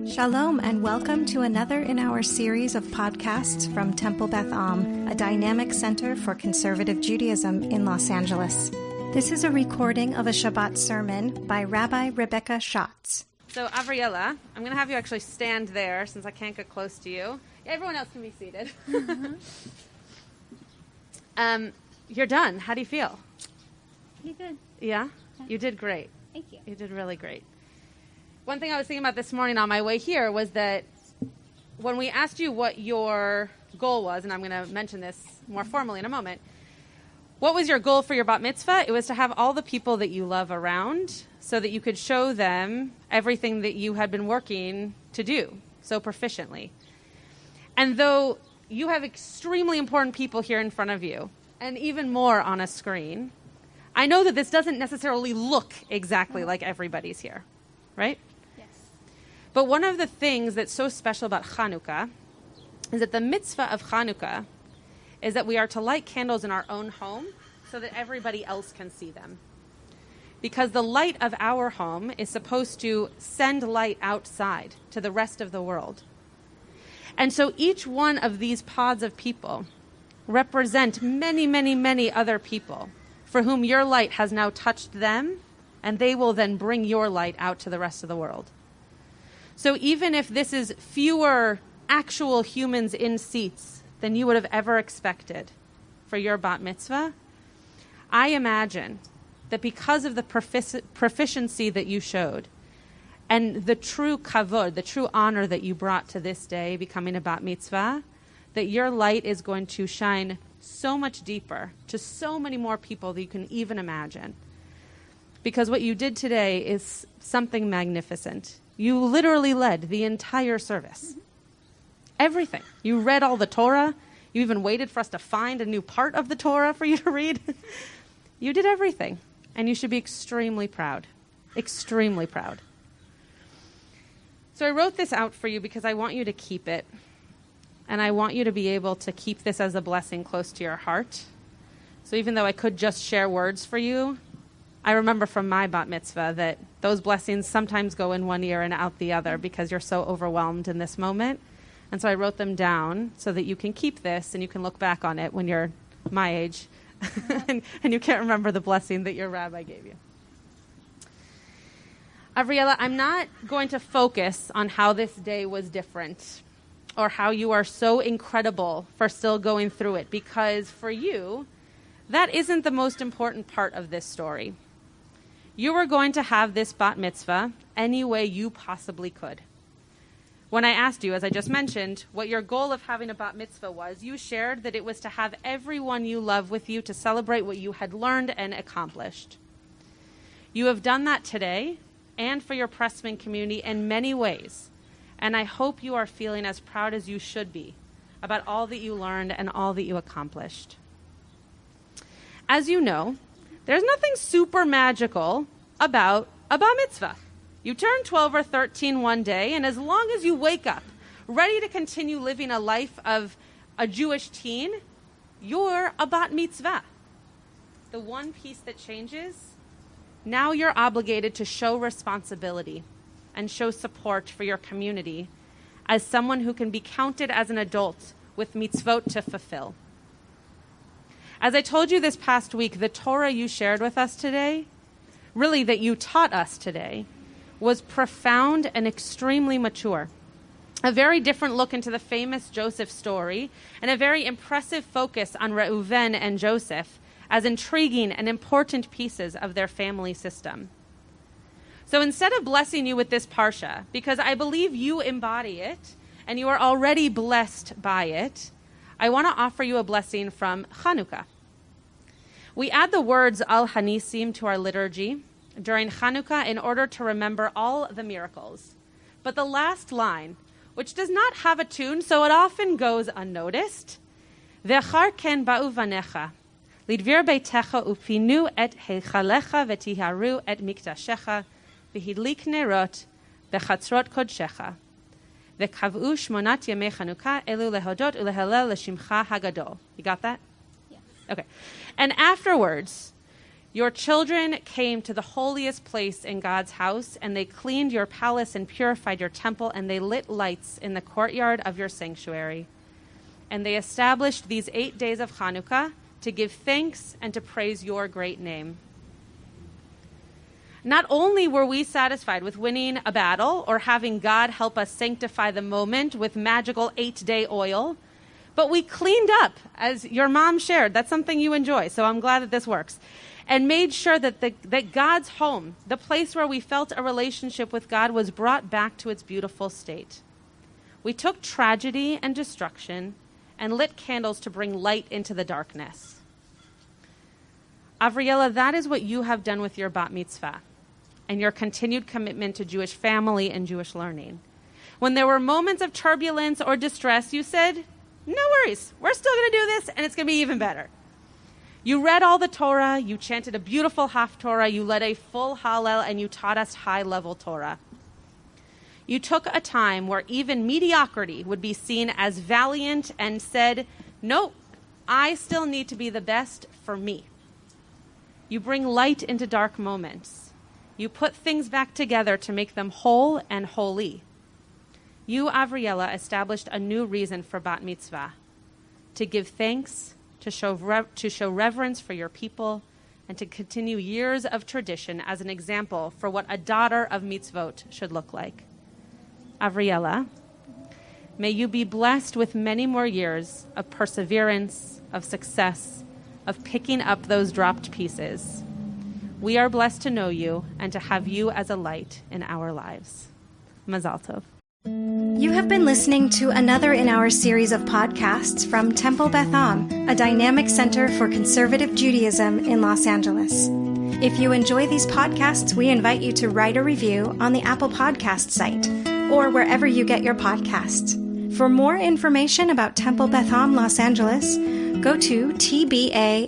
Shalom and welcome to another in our series of podcasts from Temple Beth Am, a dynamic center for conservative Judaism in Los Angeles. This is a recording of a Shabbat sermon by Rabbi Rebecca Schatz. So, Avriela, I'm going to have you actually stand there since I can't get close to you. Yeah, everyone else can be seated. You're done. How do you feel? Pretty good. Yeah? You did great. Thank you. You did really great. One thing I was thinking about this morning on my way here was that when we asked you what your goal was, and I'm going to mention this more formally in a moment, what was your goal for your bat mitzvah? It was to have all the people that you love around so that you could show them everything that you had been working to do so proficiently. And though you have extremely important people here in front of you, and even more on a screen, I know that this doesn't necessarily look exactly like everybody's here, right? Yes. But one of the things that's so special about Chanukah is that the mitzvah of Chanukah is that we are to light candles in our own home so that everybody else can see them. Because the light of our home is supposed to send light outside to the rest of the world. And so each one of these pods of people represent many, many, many other people for whom your light has now touched them, and they will then bring your light out to the rest of the world. So even if this is fewer actual humans in seats than you would have ever expected for your bat mitzvah, I imagine that because of the proficiency that you showed and the true kavod, the true honor that you brought to this day, becoming a bat mitzvah, that your light is going to shine so much deeper to so many more people than you can even imagine. Because what you did today is something magnificent. You literally led the entire service. Everything. You read all the Torah. You even waited for us to find a new part of the Torah for you to read. You did everything. And you should be extremely proud. Extremely proud. So I wrote this out for you because I want you to keep it. And I want you to be able to keep this as a blessing close to your heart. So even though I could just share words for you, I remember from my bat mitzvah that those blessings sometimes go in one ear and out the other because you're so overwhelmed in this moment. And so I wrote them down so that you can keep this and you can look back on it when you're my age and you can't remember the blessing that your rabbi gave you. Avriela, I'm not going to focus on how this day was different or how you are so incredible for still going through it, because for you, that isn't the most important part of this story. You were going to have this bat mitzvah any way you possibly could. When I asked you, as I just mentioned, what your goal of having a bat mitzvah was, you shared that it was to have everyone you love with you to celebrate what you had learned and accomplished. You have done that today and for your pressman community in many ways. And I hope you are feeling as proud as you should be about all that you learned and all that you accomplished. As you know, there's nothing super magical about a bar mitzvah. You turn 12 or 13 one day, and as long as you wake up ready to continue living a life of a Jewish teen, you're a bat mitzvah. The one piece that changes, now you're obligated to show responsibility and show support for your community as someone who can be counted as an adult with mitzvot to fulfill. As I told you this past week, the Torah you shared with us today, really that you taught us today, was profound and extremely mature. A very different look into the famous Joseph story and a very impressive focus on Reuven and Joseph as intriguing and important pieces of their family system. So instead of blessing you with this parsha, because I believe you embody it and you are already blessed by it, I want to offer you a blessing from Chanukah. We add the words Al Hanisim to our liturgy during Chanukah in order to remember all the miracles. But the last line, which does not have a tune, so it often goes unnoticed, V'achar ken ba'u vanecha, lidvir beitecha upinu et heichalecha v'tiharu et mikdashecha, v'hidlik nerot v'chatzrot kodshecha, v'kav'u shmonat yemei Chanukah elu lehodot ulehalel l'shimcha hagadol. You got that? Yes. Okay. And afterwards, Your children came to the holiest place in God's house, and they cleaned your palace and purified your temple, and they lit lights in the courtyard of your sanctuary. And they established these 8 days of Chanukah to give thanks and to praise your great name. Not only were we satisfied with winning a battle or having God help us sanctify the moment with magical 8-day oil, but we cleaned up, as your mom shared. That's something you enjoy, so I'm glad that this works. And made sure that God's home, the place where we felt a relationship with God, was brought back to its beautiful state. We took tragedy and destruction and lit candles to bring light into the darkness. Avriela, that is what you have done with your bat mitzvah and your continued commitment to Jewish family and Jewish learning. When there were moments of turbulence or distress, you said, no worries, we're still going to do this, and it's going to be even better. You read all the Torah, you chanted a beautiful Haftorah, you led a full Hallel, and you taught us high-level Torah. You took a time where even mediocrity would be seen as valiant and said, no, I still need to be the best for me. You bring light into dark moments. You put things back together to make them whole and holy. You, Avriela, established a new reason for bat mitzvah, to give thanks, to show reverence for your people, and to continue years of tradition as an example for what a daughter of mitzvot should look like. Avriela, may you be blessed with many more years of perseverance, of success, of picking up those dropped pieces. We are blessed to know you and to have you as a light in our lives. Mazal tov. You have been listening to another in our series of podcasts from Temple Beth Am, a dynamic center for conservative Judaism in Los Angeles. If you enjoy these podcasts, we invite you to write a review on the Apple Podcast site or wherever you get your podcasts. For more information about Temple Beth Am Los Angeles, go to tbala.org.